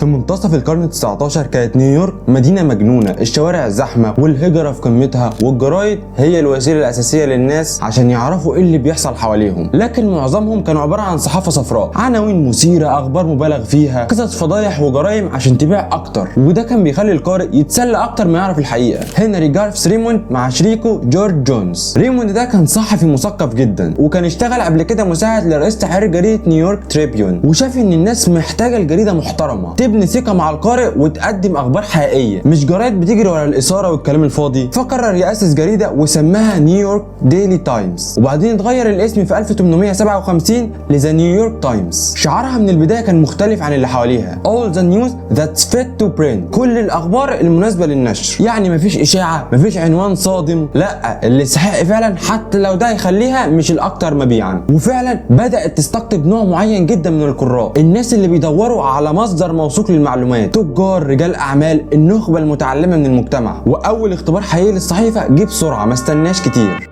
في منتصف القرن ال19 كانت نيويورك مدينة مجنونة، الشوارع زحمة والهجرة في قمتها، والجرايد هي الوسيلة الأساسية للناس عشان يعرفوا ايه اللي بيحصل حواليهم. لكن معظمهم كانوا عبارة عن صحافة صفراء، عناوين مثيرة، أخبار مبالغ فيها، قصص فضايح وجرايم عشان تبيع أكتر، وده كان بيخلي القارئ يتسلى أكتر ما يعرف الحقيقة. هنري جارفس ريموند مع شريكه جورج جونز. ريموند ده كان صحفي مثقف جدا، وكان اشتغل قبل كده مساعد لرئيس تحرير جريدة نيويورك تريبيون، وشاف ان الناس محتاجة الجريدة محترمة تبني ثقة مع القارئ وتقدم اخبار حقيقية، مش جرايد بتجري ورا الاثارة والكلام الفاضي. فقرر يأسس جريدة وسماها نيويورك ديلي تايمز، وبعدين اتغير الاسم في 1857 لذا نيويورك تايمز. شعارها من البداية كان مختلف عن اللي حواليها، all the news that's fit to print، كل الاخبار المناسبة للنشر. يعني مفيش اشاعة، مفيش عنوان صادم، لا، اللي يستحق فعلا حتى لو ده يخليها مش الاكتر مبيعا. وفعلا بدأت تستقطب نوع معين جدا من القراء، الناس اللي بيدوروا على مصدر موثوق للمعلومات، تجار، رجال اعمال، النخبة المتعلمة من المجتمع. واول اختبار حقيقي للصحيفة جه بسرعة، ما استناش كتير.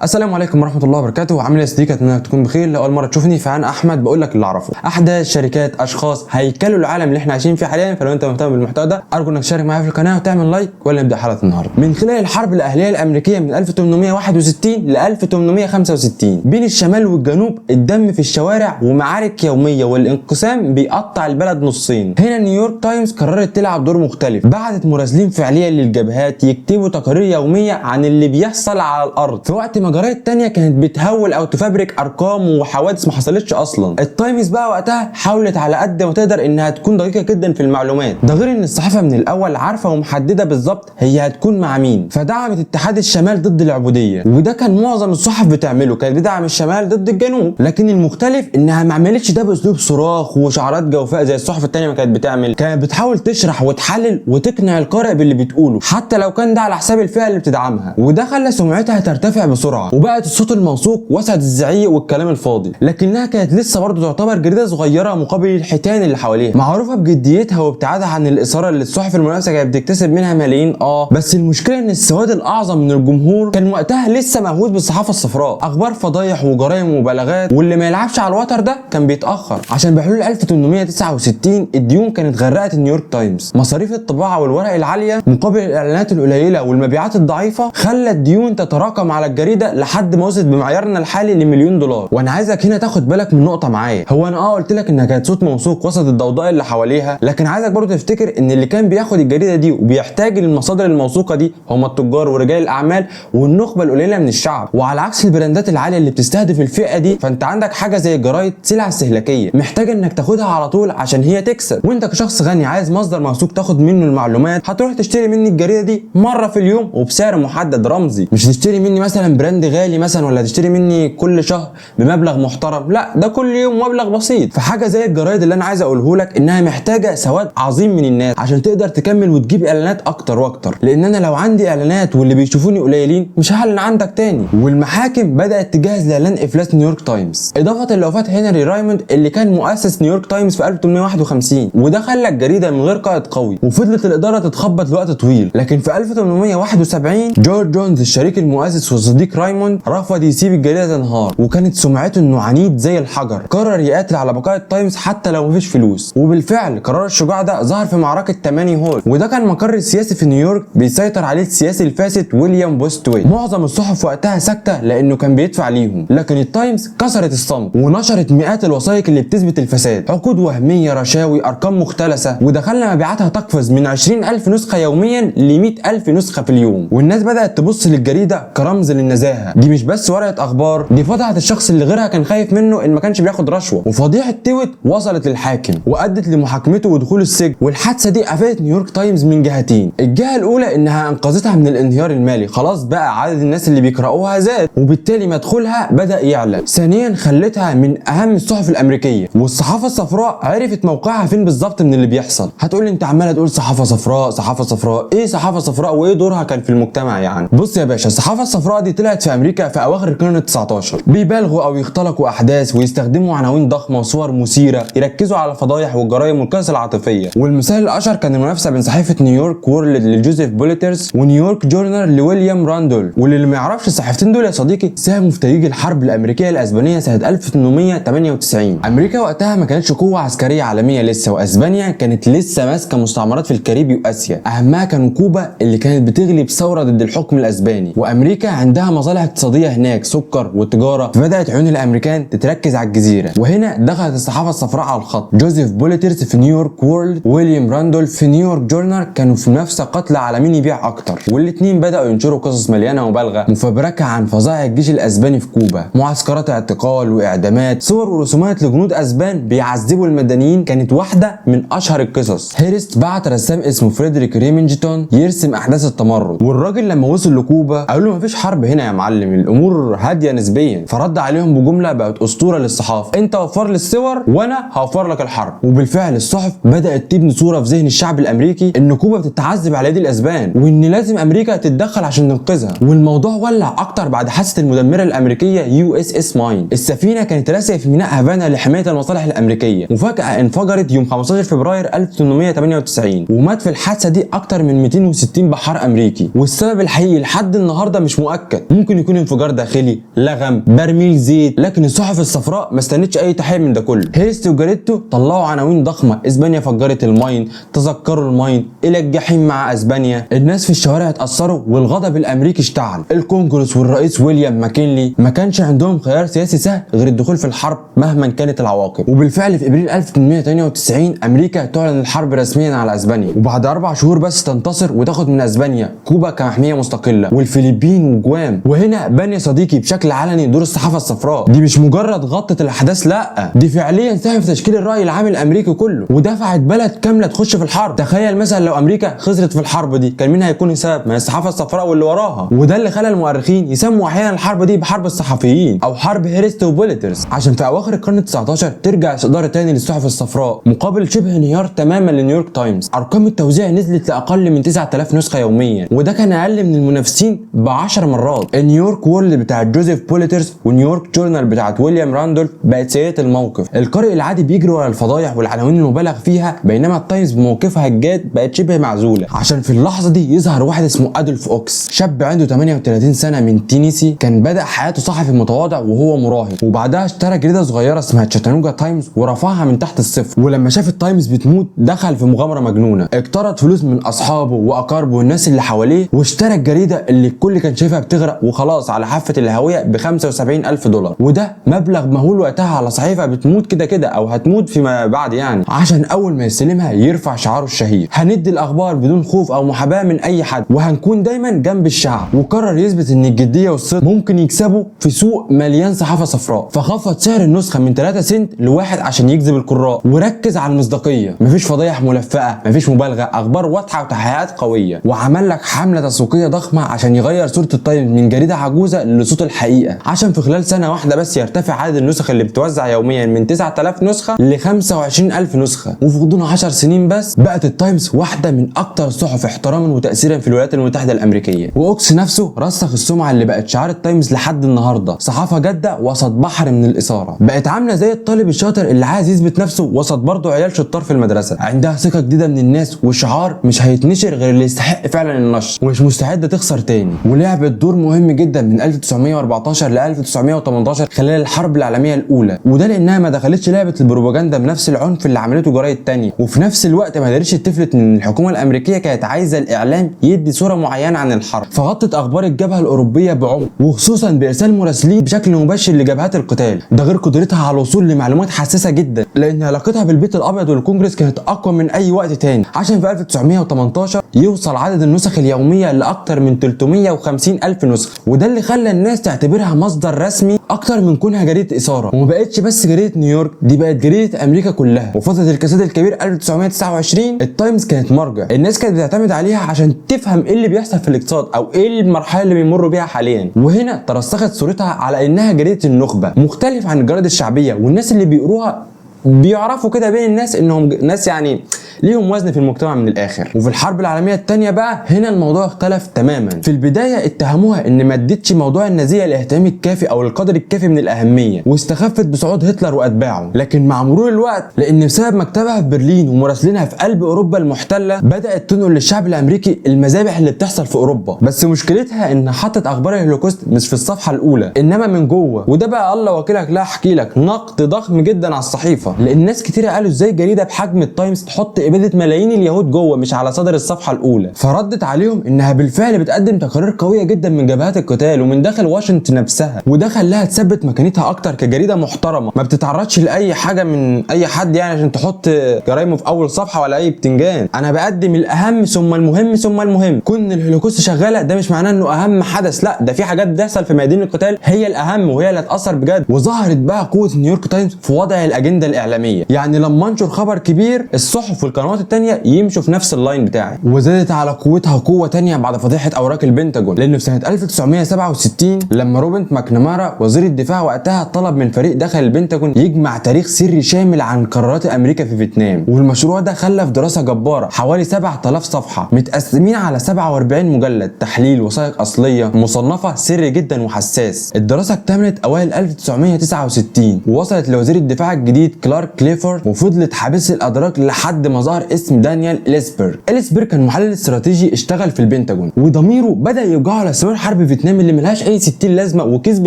السلام عليكم ورحمه الله وبركاته. عامل ايه يا صديقي؟ اتمنى انك تكون بخير. لو اول مره تشوفني فانا احمد، بقول لك اللي اعرفه، احداث، شركات، اشخاص هيكلوا العالم اللي احنا عايشين فيه حاليا. فلو انت مهتم بالمحتوى ده ارجو انك تشارك معايا في القناه وتعمل لايك. ولا نبدا حلقه النهارده. من خلال الحرب الاهليه الامريكيه من 1861 ل 1865 بين الشمال والجنوب، الدم في الشوارع ومعارك يوميه، والانقسام بيقطع البلد نصين. هنا نيويورك تايمز قررت تلعب دور مختلف، بعتت مراسلين فعليا للجبهات يكتبوا تقارير يوميه عن اللي بيحصل على الارض، في وقت ما جرايد تانية كانت بتهول او تفبرك ارقام وحوادث ما حصلتش اصلا. التايمز بقى وقتها حاولت على قد ما تقدر انها تكون دقيقه جدا في المعلومات، ده غير ان الصحافه من الاول عارفه ومحدده بالظبط هي هتكون مع مين. فدعمت اتحاد الشمال ضد العبوديه، وده كان معظم الصحف بتعمله، كانت بتدعم الشمال ضد الجنوب. لكن المختلف انها ما عملتش ده باسلوب صراخ وشعارات جوفاء زي الصحف التانية ما كانت بتعمل، كانت بتحاول تشرح وتحلل وتقنع القارئ باللي بتقوله، حتى لو كان ده على حساب الفئه اللي بتدعمها. وده خلى سمعتها ترتفع بسرعه، وبقت الصوت الموثوق وسط الزعيق والكلام الفاضي. لكنها كانت لسه برضه تعتبر جريده صغيره مقابل الحيتان اللي حواليها، معروفه بجديتها وابتعادها عن الاثاره اللي الصحف المنافسه كانت بتكتسب منها ملايين. بس المشكله ان السواد الاعظم من الجمهور كان وقتها لسه مهووس بالصحافه الصفراء، اخبار فضايح وجرائم ومبالغات، واللي ما يلعبش على الوتر ده كان بيتاخر. عشان بحلول 1869 الديون كانت غرقت نيويورك تايمز، مصاريف الطباعه والورق العاليه مقابل الاعلانات القليله والمبيعات الضعيفه خلت الديون تتراكم على الجريده لحد ما وصلت بمعيارنا الحالي لمليون دولار. وانا عايزك هنا تاخد بالك من نقطه معايا، هو انا قلت لك انها كانت صوت موثوق وسط الضوضاء اللي حواليها، لكن عايزك برضه تفتكر ان اللي كان بياخد الجريده دي وبيحتاج للمصادر الموثوقه دي هم التجار ورجال الاعمال والنخبه القليله من الشعب. وعلى عكس البراندات العاليه اللي بتستهدف الفئه دي، فانت عندك حاجه زي الجرايد، سلعه استهلاكيه محتاج انك تاخدها على طول عشان هي تكسب. وانت كشخص غني عايز مصدر موثوق تاخد منه المعلومات، هتروح تشتري مني الجريده دي مره في اليوم وبسعر محدد رمزي، مش تشتري مني مثلا براند غالي مثلا، ولا تشتري مني كل شهر بمبلغ محترم، لا، ده كل يوم مبلغ بسيط. فحاجه زي الجرايد اللي انا عايز اقوله لك انها محتاجه سواد عظيم من الناس عشان تقدر تكمل وتجيب اعلانات اكتر واكتر، لان انا لو عندي اعلانات واللي بيشوفوني قليلين مش هعلن عندك تاني. والمحاكم بدات تجهز لاعلان افلاس نيويورك تايمز، اضافه لوفاه هنري رايموند اللي كان مؤسس نيويورك تايمز في 1851، وده خلى الجريده من غير قائد قوي، وفضلت الاداره تتخبط لوقت طويل. لكن في 1871 جورج جونز الشريك المؤسس وصديق رايموند رفض يسيب الجريده تنهار، وكانت سمعته انه عنيد زي الحجر، قرر يقاتل على بقاء التايمز حتى لو مفيش فلوس. وبالفعل قرار الشجاع ده ظهر في معركه تماني هول، وده كان مقر السياسي في نيويورك بيسيطر عليه السياسي الفاسد ويليام بوستوي. معظم الصحف وقتها ساكته لانه كان بيدفع ليهم، لكن التايمز كسرت الصمت ونشرت مئات الوثائق اللي بتثبت الفساد، عقود وهميه، رشاوي، ارقام مختلسه، وده خلى مبيعاتها تقفز من 20,000 نسخه يوميا ل 100,000 نسخه في اليوم. والناس بدات تبص للجريده كرمز للنزاهه، دي مش بس ورقه اخبار، دي فضحت الشخص اللي غيرها كان خايف منه ان ما كانش بياخد رشوه. وفضيحه تويت وصلت للحاكم وادت لمحاكمته ودخول السجن. والحادثه دي افادت نيويورك تايمز من جهتين، الجهه الاولى انها انقذتها من الانهيار المالي، خلاص بقى عدد الناس اللي بيقراوها زاد وبالتالي مدخولها بدا يعلى. ثانيا خلتها من اهم الصحف الامريكيه، والصحافه الصفراء عرفت موقعها فين بالظبط من اللي بيحصل. هتقول لي انت عماله تقول صحافه صفراء صحافه صفراء، ايه صحافه صفراء وايه دورها كان في المجتمع يعني؟ بص يا باشا، الصحافه الصفراء دي طلعت بدأت في أمريكا في أواخر القرن ال19. بيبالغوا أو يختلقوا أحداث ويستخدموا عناوين ضخمة وصور مثيرة يركزوا على الفضايح والجرائم والقصص العاطفية. والمثال الأشهر كان المنافسة بين صحيفة نيويورك وورلد لجوزيف بوليترز ونيويورك جورنال لويليام راندول. واللي ما يعرفش الصحيفتين دول يا صديقي ساهموا في تأجيج الحرب الأمريكية الأسبانية سنة 1898. أمريكا وقتها ما كانتش قوة عسكرية عالمية لسه، وأسبانيا كانت لسه ماسكة مستعمرات في الكاريبي وآسيا، أهمها كانوا كوبا اللي كانت بتغلي بثورة ضد الحكم الأسباني، وأمريكا عندها مصالح اقتصادية هناك سكر وتجارة، فبدأت عيون الأمريكان تتركز على الجزيرة. وهنا دخلت الصحافة الصفراء على الخط. جوزيف بوليترز في نيويورك وورلد ويليام راندولف في نيويورك جورنال كانوا في منافسة قاتلة على مين يبيع أكتر، والاتنين بدأوا ينشروا قصص مليانة مبالغة مفبركة عن فظائع الجيش الأسباني في كوبا، معسكرات اعتقال وإعدامات، صور ورسومات لجنود أسبان بيعذبوا المدنيين كانت واحدة من أشهر القصص. هيرست بعت رسام اسمه فريدريك ريمنجتون يرسم أحداث التمرد، والراجل لما وصل لكوبا قالوا له مفيش حرب هنا يا معلم، الأمور هادية نسبيا، فرد عليهم بجملة بقت أسطورة للصحافة: أنت وفر لي الصور وأنا هوفر لك الحرب. وبالفعل الصحف بدأت تبني صورة في ذهن الشعب الأمريكي إن كوبا بتتعذب على يد الأسبان وإن لازم أمريكا تتدخل عشان تنقذها. والموضوع ولع أكتر بعد حادثة المدمرة الأمريكية USS ماين. السفينة كانت راسية في ميناء هافانا لحماية المصالح الأمريكية، وفجأة انفجرت يوم 15 فبراير 1898، ومات في الحادثة دي أكتر من 260 بحار أمريكي. والسبب الحقيقي لحد النهاردة مش مؤكد، ممكن يكون انفجار داخلي، لغم، برميل زيت، لكن الصحف الصفراء ما استنتش أي تحقيق من ده كله. هيرست وجاريتو طلعوا عناوين ضخمة: اسبانيا فجرت الماين، تذكروا الماين، إلى الجحيم مع اسبانيا. الناس في الشوارع اتأثروا والغضب الأمريكي اشتعل. الكونجرس والرئيس ويليام ماكنلي ما كانش عندهم خيار سياسي سهل غير الدخول في الحرب مهما كانت العواقب. وبالفعل في ابريل 1898 امريكا تعلن الحرب رسميا على اسبانيا، وبعد 4 شهور بس تنتصر وتاخد من اسبانيا كوبا كمحميه مستقله والفلبين وجوام. وهنا بان يا صديقي بشكل علني دور الصحافه الصفراء، دي مش مجرد غطت الاحداث، لا دي فعليا ساهمت في تشكيل الراي العام الامريكي كله ودفعت بلد كامله تخش في الحرب. تخيل مثلا لو امريكا خسرت في الحرب دي كان مين هيكون السبب؟ ما الصحافه الصفراء واللي وراها. وده اللي خلى المؤرخين يسموا احيانا الحرب دي بحرب الصحفيين او حرب هيرست وبوليترز، عشان في اواخر القرن ال19 ترجع الصداره تاني للصحف الصفراء مقابل شبه انهيار تماما لنيويورك تايمز. ارقام التوزيع نزلت لاقل من 9000 نسخه يوميا، وده كان اقل من المنافسين ب10 مرات. النيويورك وورلد بتاعت جوزيف بوليترز ونيويورك جورنال بتاعت ويليام راندولف بقت سيئه الموقف. القارئ العادي بيجري ورا الفضايح والعناوين المبالغ فيها، بينما التايمز بموقفها الجاد بقت شبه معزوله. عشان في اللحظه دي يظهر واحد اسمه ادولف اوكس، شاب عنده 38 سنه من تينيسي، كان بدأ حياته صحفي متواضع وهو مراهق، وبعدها اشترى جريده صغيره اسمها تشاتانوجا تايمز ورفعها من تحت الصفر. ولما شاف التايمز بتموت دخل في مغامره مجنونه، اقترض فلوس من اصحابه واقاربه والناس اللي حواليه واشترى الجريده اللي الكل كان شايفها بتغرق وخلاص على حافه الهويه ب $75,000، وده مبلغ مهول وقتها على صحيفه بتموت كده كده او هتموت فيما بعد يعني، عشان اول ما يستلمها يرفع شعاره الشهير: هندي الاخبار بدون خوف او محاباه من اي حد وهنكون دايما جنب الشعب. وقرر يثبت ان الجديه والصدق ممكن يكسبوا في سوق مليان صحافه صفراء، فخفض سعر النسخه من 3 سنت ل1 عشان يجذب القراء، وركز على المصداقيه، مفيش فضايح ملفقه، مفيش مبالغه، اخبار واضحه وتحقيقات قويه. وعمل لك حمله تسويقيه ضخمه عشان يغير صوره التايمز من جريده عجوزه لصوت الحقيقه، عشان في خلال سنه واحده بس يرتفع عدد النسخ اللي بتوزع يوميا من 9000 نسخه ل 25000 نسخه. وفي غضون 10 سنين بس بقت التايمز واحده من اكتر الصحف احتراما وتاثيرا في الولايات المتحده الامريكيه. واوكس نفسه رسخ السمعه اللي بقت شعار التايمز لحد النهارده: صحافه جاده وسط بحر من الاثاره. بقت عامله زي الطالب الشاطر اللي عايز يثبت نفسه وسط برضه عيال شطار في المدرسه، عندها ثقه جديده من الناس وشعار مش هيتنشر غير اللي يستحق فعلا النشر ومش مستعده تخسر تاني. ولعبت دور مهم جدا من 1914 ل 1918 خلال الحرب العالميه الاولى، وده لانها ما دخلتش لعبه البروباجندا بنفس العنف اللي عملته جرايد تانية، وفي نفس الوقت ما قدرتش تفلت ان الحكومه الامريكيه كانت عايزه الاعلام يدي صوره معينه عن الحرب، فغطت اخبار الجبهه الاوروبيه بعمق وخصوصا بارسال مراسلين بشكل مباشر لجبهات القتال، ده غير قدرتها على الوصول لمعلومات حساسه جدا لان علاقتها بالبيت الابيض والكونجرس كانت اقوى من اي وقت تاني، عشان في 1918 يوصل عدد النسخ اليوميه لاكثر من 350,000 نسخه، وده اللي خلى الناس تعتبرها مصدر رسمي اكتر من كونها جريده اثاره. وما بقتش بس جريده نيويورك، دي بقت جريده امريكا كلها. وفتره الكساد الكبير 1929 التايمز كانت مرجع، الناس كانت بتعتمد عليها عشان تفهم ايه اللي بيحصل في الاقتصاد او ايه المرحله اللي بيمروا بيها حاليا. وهنا ترسخت صورتها على انها جريده النخبه، مختلف عن الجرايد الشعبيه، والناس اللي بيقروها بيعرفوا كده بين الناس انهم ناس يعني ليهم وزن في المجتمع من الاخر. وفي الحرب العالميه الثانيه بقى هنا الموضوع اختلف تماما. في البدايه اتهموها ان ما ادتش موضوع النازيه الاهتمام الكافي او القدر الكافي من الاهميه، واستخفت بصعود هتلر واتباعه. لكن مع مرور الوقت، لان بسبب مكتبها في برلين ومراسلينها في قلب اوروبا المحتله، بدات تنقل للشعب الامريكي المذابح اللي بتحصل في اوروبا. بس مشكلتها ان حطت اخبار الهولوكوست مش في الصفحه الاولى، انما من جوه. وده بقى الله وكيلك لا احكي لك نقد ضخم جدا على الصحيفه، لان ناس كتير قالوا ازاي جريده بحجم التايمز تحط اباده ملايين اليهود جوه مش على صدر الصفحه الاولى. فردت عليهم انها بالفعل بتقدم تقارير قويه جدا من جبهات القتال ومن داخل واشنطن نفسها، وده خلاها تثبت مكانتها اكتر كجريده محترمه ما بتتعرضش لاي حاجه من اي حد يعني عشان تحط جرايمه في اول صفحه ولا اي بتنجان. انا بقدم الاهم ثم المهم ثم المهم. كون الهولوكوست شغاله ده مش معناه انه اهم حدث، لا ده في حاجات بتحصل في ميادين القتال هي الاهم وهي اللي هتاثر بجد. وظهرت بقى قوه نيويورك تايمز في وضع الاجنده الاعلاميه، يعني لما انشر خبر كبير الصحف والقنوات الثانيه يمشوا في نفس اللاين بتاعي. وزادت على قوتها قوه ثانيه بعد فضيحه اوراق البنتاجون، لانه في سنه 1967 لما روبرت ماكنامارا وزير الدفاع وقتها طلب من فريق داخل البنتاجون يجمع تاريخ سري شامل عن قرارات امريكا في فيتنام. والمشروع ده خلف دراسه جباره حوالي 7000 صفحه متقسمين على 47 مجلد تحليل وثائق اصليه مصنفه سري جدا وحساس. الدراسه اكتملت اوائل 1969 ووصلت لوزير الدفاع الجديد كلارك كليفورد، وفضلت حابس الادراك لحد ما ظهر اسم دانيال إليسبرغ. إليسبرغ كان محلل استراتيجي اشتغل في البنتاجون، وضميره بدا يوجعه على اسرار حرب فيتنام اللي ملهاش اي 60 لازمه وكذب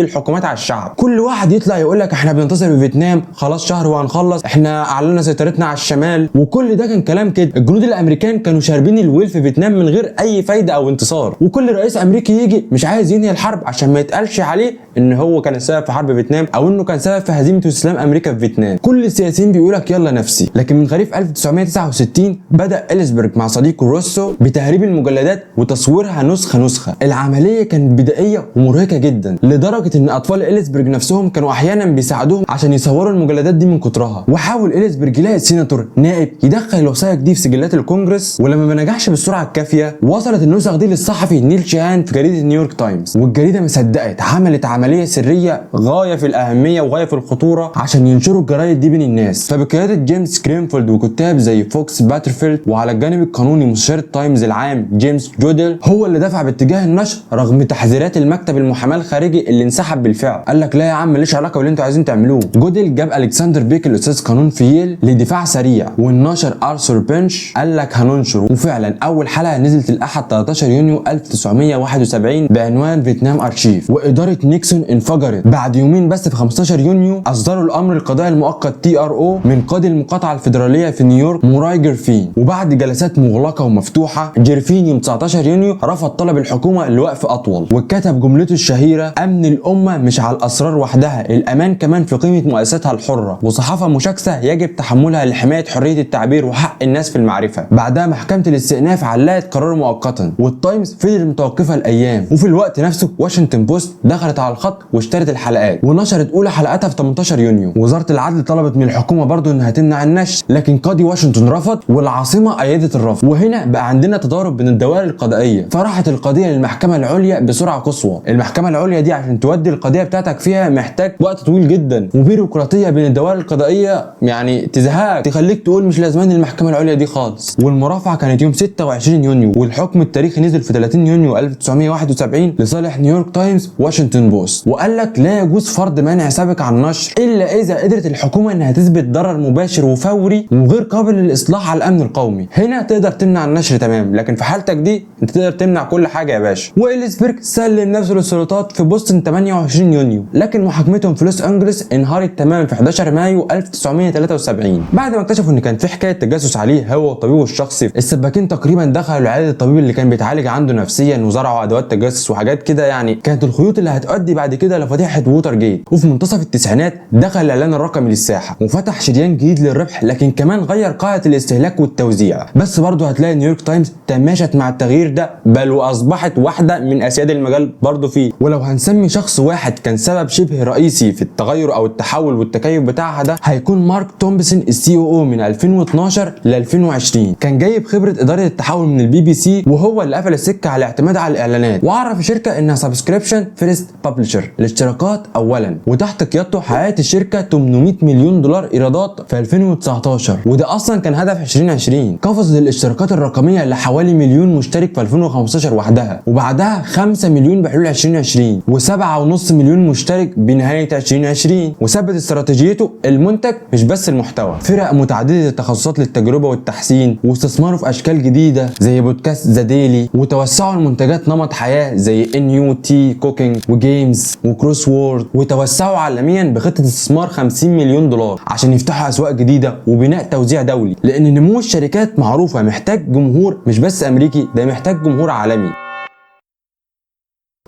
الحكومات على الشعب. كل واحد يطلع يقول لك احنا بننتصر في فيتنام، خلاص شهر وهنخلص، احنا اعلنا سيطرتنا على الشمال، وكل ده كان كلام كده. الجنود الامريكان كانوا شاربين الويل في فيتنام من غير اي فايده او انتصار، وكل رئيس امريكي يجي مش عايز ينهي الحرب عشان ما يتقالش عليه ان هو كان السبب في حرب فيتنام او انه كان سبب في هزيمه واستسلام امريكا في فيتنام. كل السياسيين بيقول لك يلا نفسي. لكن من خريف 1969 بدا إليسبرغ مع صديقه روسو بتهريب المجلدات وتصويرها نسخه. العمليه كانت بدائيه ومرهقه جدا لدرجه ان اطفال إليسبرغ نفسهم كانوا احيانا بيساعدوهم عشان يصوروا المجلدات دي من كترها. وحاول إليسبرغ يلاقي سيناتور نائب يدخل الوثائق دي في سجلات الكونجرس، ولما ما نجحش بالسرعه الكافيه وصلت النسخ دي للصحفي نيل شيهان في جريده نيويورك تايمز، والجريده ما صدقت، عملت عمليه سريه غايه في الاهميه وغايه في الخطوره عشان ينشروا الجرايد دي بين الناس. فبقياده جيمس كرينفولد وكتاب زي فوكس باترفيلد، وعلى الجانب القانوني مستشار التايمز العام جيمس جودل هو اللي دفع باتجاه النشر رغم تحذيرات المكتب المحاماه الخارجي اللي انسحب بالفعل. قال لك لا يا عم ماليش علاقه باللي انتوا عايزين تعملوه. جودل جاب الكسندر بيك الاستاذ قانون في ييل لدفاع سريع، والناشر ارثر بنش قال لك هننشر. وفعلا اول حلقه نزلت الاحد 13 يونيو 1971 بعنوان فيتنام ارشيف. واداره نيكسون انفجرت. بعد يومين بس في 15 يونيو اصدروا الامر القضائي المؤقت TRO من قاضي المقاطعه الفيدراليه في نيويورك موراي جيرفين. وبعد جلسات مغلقه ومفتوحه جيرفين يوم 19 يونيو رفض طلب الحكومه لوقف اطول، وكتب جملته الشهيره امن الامه مش على الاسرار وحدها، الامان كمان في قيمه مؤسساتها الحره، وصحافه مشاكسه يجب تحملها لحمايه حريه التعبير وحق الناس في المعرفه. بعدها محكمه الاستئناف علقت قرار مؤقتا، والتايمز فضل متوقفه الايام. وفي الوقت نفسه واشنطن بوست دخلت على الخط واشترت الحلقات ونشرت اولى حلقاتها في 18 يونيو. وزاره العدل طلبت من الحكومه برضو انها تمنع النشر، لكن قاضي واشنطن رفض والعاصمه ايدت الرفض. وهنا بقى عندنا تضارب بين الدوائر القضائيه، فراحت القضيه للمحكمه العليا بسرعه قصوى. المحكمه العليا دي عشان تودي القضيه بتاعتك فيها محتاج وقت طويل جدا، وبيروقراطيه بين الدوائر القضائيه يعني تزهقك تخليك تقول مش لازمان المحكمه العليا دي خالص. والمرافعه كانت يوم 26 يونيو، والحكم التاريخي نزل في 30 يونيو 1971 لصالح نيويورك تايمز واشنطن بوست. وقال لك لا يجوز فرض مانع سابق عن النشر الا اذا قدرت الحكومه انها تثبت ضرر مباشر وفوري وغير قابل للاصلاح على الامن القومي. هنا تقدر تمنع النشر تمام، لكن في حالتك دي انت تقدر تمنع كل حاجه يا باشا. وإليسبرغ سلم نفسه للسلطات في بوسطن 28 يونيو، لكن محاكمتهم في لوس انجلوس انهارت تماما في 11 مايو 1973 بعد ما اكتشفوا ان كان في حكايه تجسس عليه هو وطبيبه الشخصي. السباكين تقريبا دخلوا لعياده الطبيب اللي كان بيتعالج عنده نفسيا وزرعوا ادوات تجسس وحاجات كده، يعني كانت الخيوط اللي هتؤدي بعد كده لفضيحه ووتر جيت. وفي منتصف التسعينات دخل الاعلان الرقمي للساحه وفتح شريان جديد للربح، لكن كمان غير قاعده الاستهلاك والتوزيع. بس برضه هتلاقي نيويورك تايمز تماشت مع التغيير ده، بل واصبحت واحده من اسياد المجال برضه فيه. ولو هنسمي شخص واحد كان سبب شبه رئيسي في التغير او التحول والتكيف بتاعها ده، هيكون مارك تومبسون الCOO من 2012 ل 2020. كان جايب خبره اداره التحول من الBBC، وهو اللي قفل السكه على الاعتماد على الاعلانات، وعرف الشركه انها سبسكريبشن فيرست ببلشر، الاشتراكات اولا. وتحت قيادته حققت الشركه $800 مليون ايرادات في 2019، وده اصلا كان هدف 2020. قفزت الاشتراكات الرقميه لحوالي مليون مشترك في 2015 وحدها، وبعدها 5 مليون بحلول 2020، و7.5 مليون مشترك بنهايه 2020. وثبت استراتيجيته المنتج مش بس المحتوى، فرق متعدده التخصصات للتجربه والتحسين، واستثماره في اشكال جديده زي بودكاست ذا ديلي، وتوسعوا المنتجات نمط حياه زي NUT كوكينج وجيمز وكروس وورد، وتوسعوا عالميا بخطه استثمار 50 مليون دولار عشان يفتحوا اسواق جديده وبناء توزيع دولي، لان نمو الشركات معروفه محتاج جمهور مش بس امريكي، ده محتاج جمهور عالمي.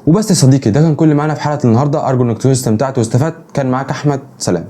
وبس يا صديقي، ده كان كل معانا في حلقه النهارده، ارجو انك تكونوا استمتعتوا واستفدت. كان معاك احمد، سلام.